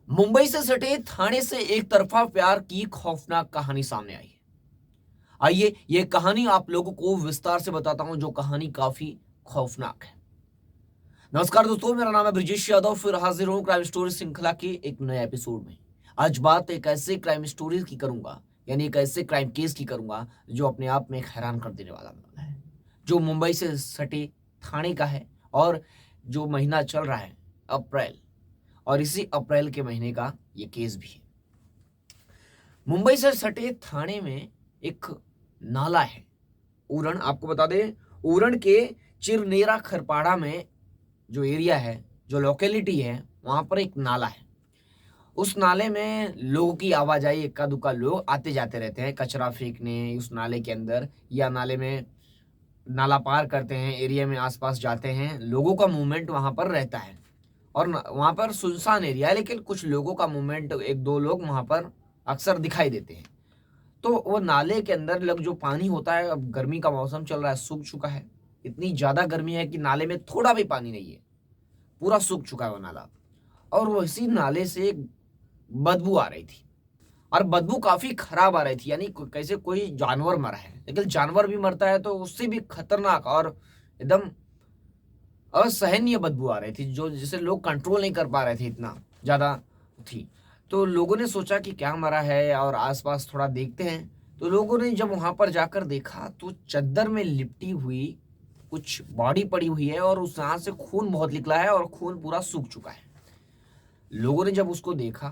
मुंबई से सटे थाने से एक तरफा प्यार की खौफनाक कहानी सामने आई है। आइए ये कहानी आप लोगों को विस्तार से बताता हूं, जो कहानी काफी खौफनाक है। नमस्कार दोस्तों, मेरा नाम है ब्रिजेश यादव। फिर हाजिर हूं क्राइम स्टोरी श्रृंखला के एक नए एपिसोड में। आज बात एक ऐसे क्राइम स्टोरी की करूंगा, यानी एक ऐसे क्राइम केस की करूंगा जो अपने आप में एक हैरान कर देने वाला है, जो मुंबई से सटे थाने का है। और जो महीना चल रहा है अप्रैल, और इसी अप्रैल के महीने का ये केस भी है। मुंबई से सटे थाने में एक नाला है। उरण, आपको बता दें, उरण के चिरनेरा खरपाड़ा में जो एरिया है, जो लोकेलिटी है, वहां पर एक नाला है। उस नाले में लोगों की आवाजाही, इक्का दुक्का लोग आते जाते रहते हैं कचरा फेंकने उस नाले के अंदर, या नाले में नाला पार करते हैं, एरिया में आसपास जाते हैं। लोगों का मूवमेंट वहां पर रहता है। और वहां पर सुनसान एरिया है, लेकिन कुछ लोगों का मूवमेंट, एक दो लोग वहां पर अक्सर दिखाई देते हैं। तो वो नाले के अंदर लग जो पानी होता है, अब गर्मी का मौसम चल रहा है, सूख चुका है। इतनी ज्यादा गर्मी है कि नाले में थोड़ा भी पानी नहीं है, पूरा सूख चुका है वो नाला। और वो इसी नाले से एक बदबू आ रही थी, और बदबू काफी खराब आ रही थी, यानी कैसे कोई जानवर मरा है। लेकिन जानवर भी मरता है तो उससे भी खतरनाक और एकदम असहनीय बदबू आ रही थी, जो जिसे लोग कंट्रोल नहीं कर पा रहे थे, इतना ज्यादा थी। तो लोगों ने सोचा कि क्या मरा है, और आसपास थोड़ा देखते हैं। तो लोगों ने जब वहां पर जाकर देखा तो चद्दर में लिपटी हुई कुछ बॉडी पड़ी हुई है, और उस यहाँ से खून बहुत निकला है, और खून पूरा सूख चुका है। लोगों ने जब उसको देखा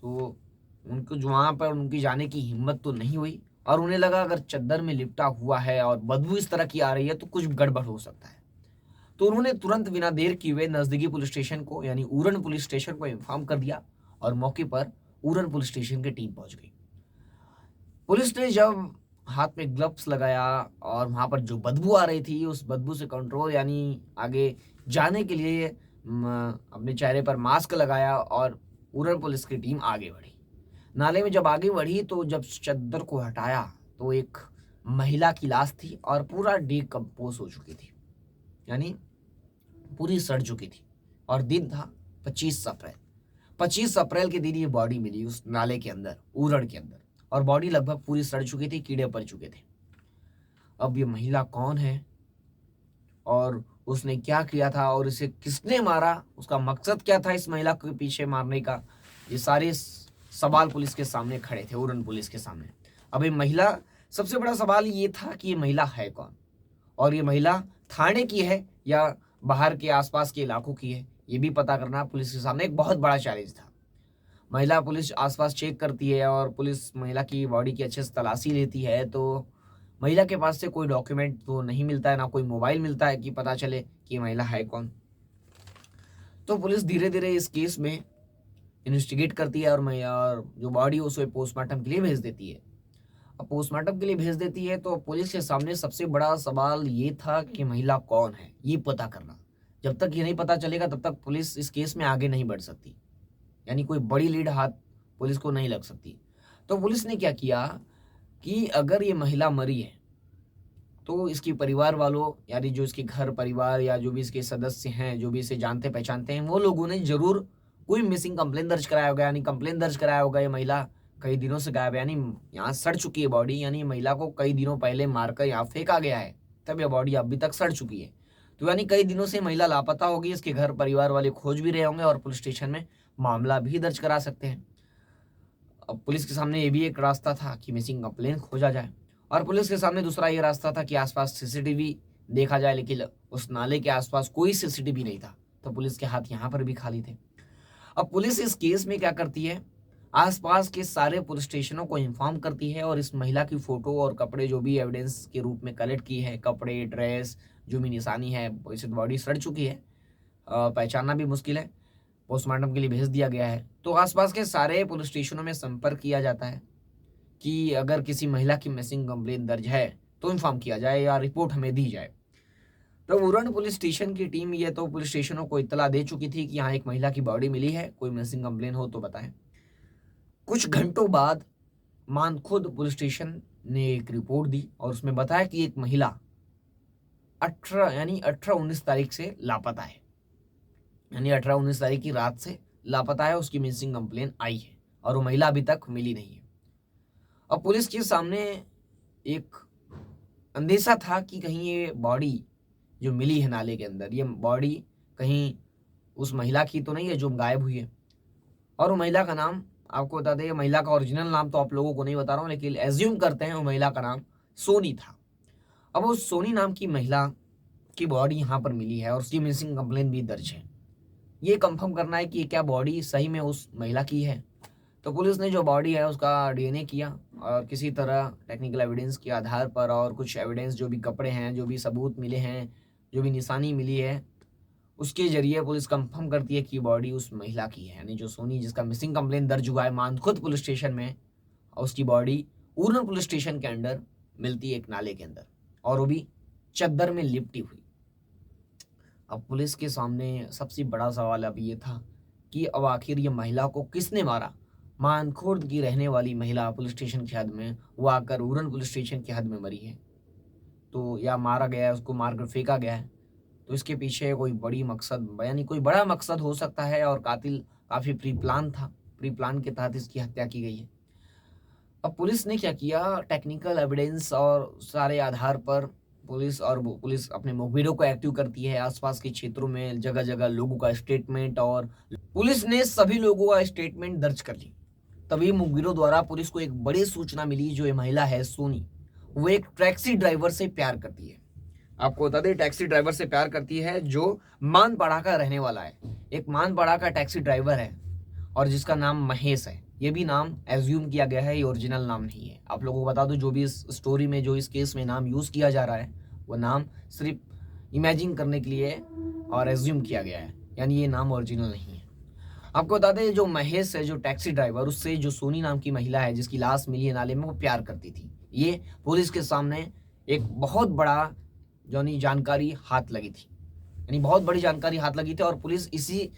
तो उनको जो वहां पर उनकी जाने की हिम्मत तो नहीं हुई, और उन्हें लगा अगर चद्दर में लिपटा हुआ है और बदबू इस तरह की आ रही है तो कुछ गड़बड़ हो सकता है। तो उन्होंने तुरंत बिना देर किए हुए नजदीकी पुलिस स्टेशन को, यानी उरण पुलिस स्टेशन को इन्फॉर्म कर दिया, और मौके पर उरण पुलिस स्टेशन की टीम पहुंच गई। पुलिस ने जब हाथ में ग्लव्स लगाया और वहां पर जो बदबू आ रही थी उस बदबू से कंट्रोल, यानी आगे जाने के लिए अपने चेहरे पर मास्क लगाया, और उरण पुलिस की टीम आगे बढ़ी। नाले में जब आगे बढ़ी तो जब चद्दर को हटाया तो एक महिला की लाश थी, और पूरा डिकम्पोज हो चुकी थी, यानी पूरी सड़ चुकी थी। और दिन था 25 अप्रैल। 25 अप्रैल के दिन ये बॉडी मिली उस नाले के अंदर, उरण के अंदर। और बॉडी लगभग पूरी सड़ चुकी थी, कीड़े पड़ चुके थे। अब ये महिला कौन है, और उसने क्या किया था, और इसे किसने मारा, उसका मकसद क्या था इस महिला के पीछे मारने का, ये सारे सवाल पुलिस के सामने खड़े थे, उरण पुलिस के सामने। अब ये महिला, सबसे बड़ा सवाल ये था कि ये महिला है कौन, और ये महिला थाने की है या बाहर के आसपास के इलाकों की है, ये भी पता करना पुलिस के सामने एक बहुत बड़ा चैलेंज था। महिला पुलिस आसपास चेक करती है, और पुलिस महिला की बॉडी की अच्छे से तलाशी लेती है। तो महिला के पास से कोई डॉक्यूमेंट तो नहीं मिलता है, ना कोई मोबाइल मिलता है कि पता चले कि ये महिला है कौन। तो पुलिस धीरे धीरे इस केस में इन्वेस्टिगेट करती है, और जो बॉडी है उसे पोस्टमार्टम के लिए भेज देती है। अब पोस्टमार्टम के लिए भेज देती है तो पुलिस के सामने सबसे बड़ा सवाल ये था कि महिला कौन है, ये पता करना। जब तक ये नहीं पता चलेगा तब तक पुलिस इस केस में आगे नहीं बढ़ सकती, यानी कोई बड़ी लीड हाथ पुलिस को नहीं लग सकती। तो पुलिस ने क्या किया कि अगर ये महिला मरी है तो इसके परिवार वालों, यानी जो इसके घर परिवार या जो भी इसके सदस्य हैं, जो भी इसे जानते पहचानते हैं, वो लोगों ने जरूर कोई मिसिंग कंप्लेन दर्ज कराया होगा, यानी कंप्लेन दर्ज कराया होगा। ये महिला कई दिनों से गायब है, यानी यहाँ सड़ चुकी है बॉडी, यानी महिला को कई दिनों पहले मारकर यहाँ फेंका गया है, तब यह बॉडी अभी तक सड़ चुकी है। तो यानी कई दिनों से महिला लापता होगी, इसके घर परिवार वाले खोज भी रहे होंगे, और पुलिस स्टेशन में मामला भी दर्ज करा सकते हैं। अब पुलिस के सामने ये भी एक रास्ता था कि मिसिंग कंप्लेन खोजा जाए, और पुलिस के सामने दूसरा ये रास्ता था कि आसपास सीसीटीवी देखा जाए। लेकिन उस नाले के आसपास कोई सीसीटीवी नहीं था, तो पुलिस के हाथ यहाँ पर भी खाली थे। अब पुलिस इस केस में क्या करती है, आसपास के सारे पुलिस स्टेशनों को इन्फॉर्म करती है, और इस महिला की फोटो और कपड़े जो भी एविडेंस के रूप में कलेक्ट की है, कपड़े, ड्रेस, जो भी निशानी है, वैसे बॉडी सड़ चुकी है, पहचानना भी मुश्किल है, पोस्टमार्टम के लिए भेज दिया गया है। तो आसपास के सारे पुलिस स्टेशनों में संपर्क किया जाता है कि अगर किसी महिला की मिसिंग कंप्लेन दर्ज है तो इन्फॉर्म किया जाए या रिपोर्ट हमें दी जाए। तो उरण पुलिस स्टेशन की टीम ये तो पुलिस स्टेशनों को इत्तला दे चुकी थी कि यहाँ एक महिला की बॉडी मिली है, कोई मिसिंग कंप्लेन हो तो बताएं। कुछ घंटों बाद मानखुद पुलिस स्टेशन ने एक रिपोर्ट दी, और उसमें बताया कि एक महिला 18 19 तारीख से लापता है, यानी 18-19 तारीख की रात से लापता है, उसकी मिसिंग कंप्लेन आई है और वो महिला अभी तक मिली नहीं है। अब पुलिस के सामने एक अंदेशा था कि कहीं ये बॉडी जो मिली है नाले के अंदर, ये बॉडी कहीं उस महिला की तो नहीं है जो गायब हुई है। और वो महिला का नाम आपको बता दें, महिला का ओरिजिनल नाम तो आप लोगों को नहीं बता रहा हूँ, लेकिन एज्यूम करते हैं वो महिला का नाम सोनी था। अब वो सोनी नाम की महिला की बॉडी यहाँ पर मिली है और उसकी मिसिंग कंप्लेन भी दर्ज है। ये कंफर्म करना है कि क्या बॉडी सही में उस महिला की है। तो पुलिस ने जो बॉडी है उसका डीएनए किया और किसी तरह टेक्निकल एविडेंस के आधार पर और कुछ एविडेंस जो भी कपड़े हैं, जो भी सबूत मिले हैं, जो भी निशानी मिली है, उसके जरिए पुलिस कंफर्म करती है कि बॉडी उस महिला की है, यानी जो सोनी जिसका मिसिंग कंप्लेन दर्ज हुआ है मानखुद पुलिस स्टेशन में, और उसकी बॉडी ऊरन पुलिस स्टेशन के अंदर मिलती है एक नाले के अंदर, और वो भी चद्दर में लिपटी हुई। अब पुलिस के सामने सबसे बड़ा सवाल अब ये था कि अब आखिर ये महिला को किसने मारा। मानखुर्द की रहने वाली महिला पुलिस स्टेशन की हद में, वो आकर ऊरन पुलिस स्टेशन की हद में मरी है, तो या मारा गया है, उसको मारकर फेंका गया है, तो इसके पीछे कोई बड़ी मकसद, यानी कोई बड़ा मकसद हो सकता है और कातिल काफ़ी प्री प्लान था, प्री प्लान के तहत इसकी हत्या की गई है। अब पुलिस ने क्या किया, टेक्निकल एविडेंस और सारे आधार पर पुलिस अपने मुखबिरों को एक्टिव करती है, आसपास के क्षेत्रों में जगह जगह लोगों का स्टेटमेंट, और पुलिस ने सभी लोगों का स्टेटमेंट दर्ज कर ली। तभी मुखबिरों द्वारा पुलिस को एक बड़ी सूचना मिली, जो ये महिला है सोनी, वो एक टैक्सी ड्राइवर से प्यार करती है। आपको बता दें, टैक्सी ड्राइवर से प्यार करती है जो मानपाड़ा का रहने वाला है। एक मानपाड़ा का टैक्सी ड्राइवर है और जिसका नाम महेश है। ये भी नाम एज्यूम किया गया है, ये ओरिजिनल नाम नहीं है। आप लोगों को बता दूं, जो भी इस स्टोरी में, जो इस केस में नाम यूज़ किया जा रहा है, वो नाम सिर्फ इमेजिन करने के लिए और एज्यूम किया गया है, यानी ये नाम ओरिजिनल नहीं है। आपको बता दें, जो महेश है, जो टैक्सी ड्राइवर, उससे जो सोनी नाम की महिला है जिसकी लाश मिली है नाले में, वो प्यार करती थी। ये पुलिस के सामने एक बहुत बड़ा जानकारी हाथ लगी थी, यानी बहुत बड़ी जानकारी हाथ लगी थी, और पुलिस इसी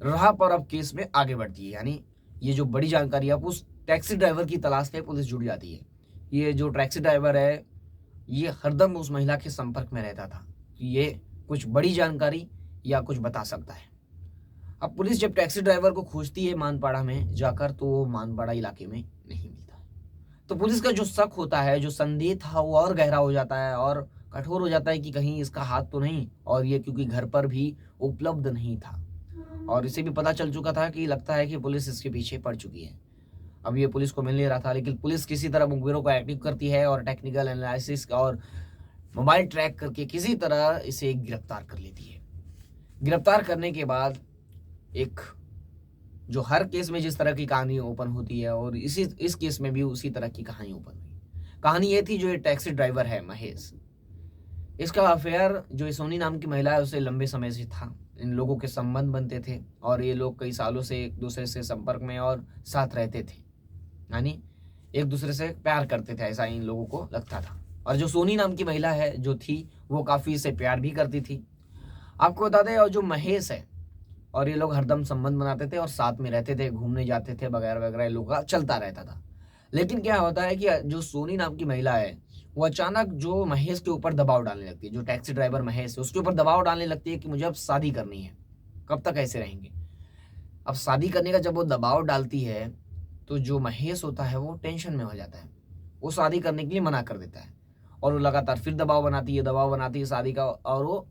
राह पर अब केस में आगे बढ़ती है। यानी ये जो बड़ी जानकारी है, अब उस टैक्सी ड्राइवर की तलाश में पुलिस जुड़ जाती है। ये जो टैक्सी ड्राइवर है, ये हरदम उस महिला के संपर्क में रहता था कि ये कुछ बड़ी जानकारी या कुछ बता सकता है। अब पुलिस जब टैक्सी ड्राइवर को खोजती है मानपाड़ा में जाकर, तो वो मानपाड़ा इलाके में नहीं मिलता। तो पुलिस का जो शक होता है, जो संदेह था, वो और गहरा हो जाता है और कठोर हो जाता है कि कहीं इसका हाथ तो नहीं, और ये क्योंकि घर पर भी उपलब्ध नहीं था और इसे भी पता चल चुका था कि लगता है कि पुलिस इसके पीछे पड़ चुकी है। अब ये पुलिस को मिल नहीं रहा था, लेकिन पुलिस किसी तरह मुखबिरों को एक्टिव करती है और टेक्निकल एनालिसिस और मोबाइल ट्रैक करके किसी तरह इसे गिरफ्तार कर लेती है। गिरफ्तार करने के बाद एक, जो हर केस में जिस तरह की कहानी ओपन होती है, और इस केस में भी उसी तरह की कहानी ओपन हुई। कहानी ये थी, जो ये टैक्सी ड्राइवर है महेश, इसका अफेयर जो सोनी नाम की महिला है उससे लंबे समय से था। इन लोगों के संबंध बनते थे और ये लोग कई सालों से एक दूसरे से संपर्क में और साथ रहते थे, यानी एक दूसरे से प्यार करते थे, ऐसा इन लोगों को लगता था। और जो सोनी नाम की महिला है जो थी, वो काफ़ी इससे प्यार भी करती थी। आपको बता दें, और जो महेश है, और ये लोग हरदम संबंध बनाते थे और साथ में रहते थे, घूमने जाते थे वगैरह वगैरह, लोगों का चलता रहता था। लेकिन क्या होता है कि जो सोनी नाम की महिला है, वो अचानक जो महेश के ऊपर दबाव डालने लगती है, जो टैक्सी ड्राइवर महेश है उसके ऊपर दबाव डालने लगती है कि मुझे अब शादी करनी है, कब तक ऐसे रहेंगे। अब शादी करने का जब वो दबाव डालती है, तो जो महेश होता है वो टेंशन में हो जाता है, वो शादी करने के लिए मना कर देता है, और वो लगातार फिर दबाव बनाती है शादी का, और वो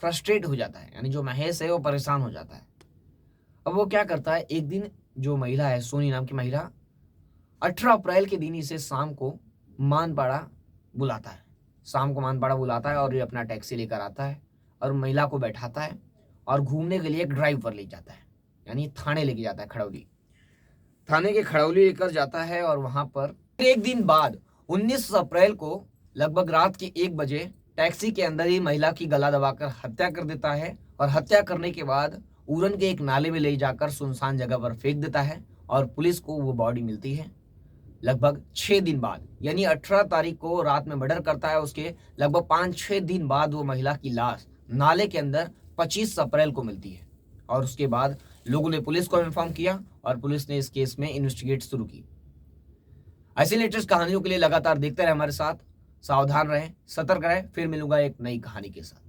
फ्रस्ट्रेट हो जाता है, यानी जो महेश है वो परेशान हो जाता है। अब वो क्या करता है, एक दिन जो महिला है सोनी नाम की महिला, 18 अप्रैल के दिन इसे शाम को मानपाड़ा बुलाता है, और ये अपना टैक्सी लेकर आता है और महिला को बैठाता है और घूमने के लिए एक ड्राइव पर ले जाता है, यानी थाने लेके जाता है, खड़ौली थाने के खड़ौली लेकर जाता है। और वहां पर एक दिन बाद 19 अप्रैल को लगभग रात के 1 बजे टैक्सी के अंदर ही महिला की गला दबाकर हत्या कर देता है, और हत्या करने के बाद ऊरन के एक नाले में ले जाकर सुनसान जगह पर फेंक देता है, और पुलिस को वो बॉडी मिलती है लगभग 6 दिन बाद, यानी 18 तारीख को रात में मर्डर करता है। उसके लगभग 5-6 दिन बाद वो महिला की लाश नाले के अंदर 25 अप्रैल को मिलती है, और उसके बाद लोगों ने पुलिस को इन्फॉर्म किया और पुलिस ने इस केस में इन्वेस्टिगेट शुरू की। ऐसी लेटेस्ट कहानियों के लिए लगातार देखते रहे हमारे साथ, सावधान रहें, सतर्क रहें। फिर मिलूंगा एक नई कहानी के साथ।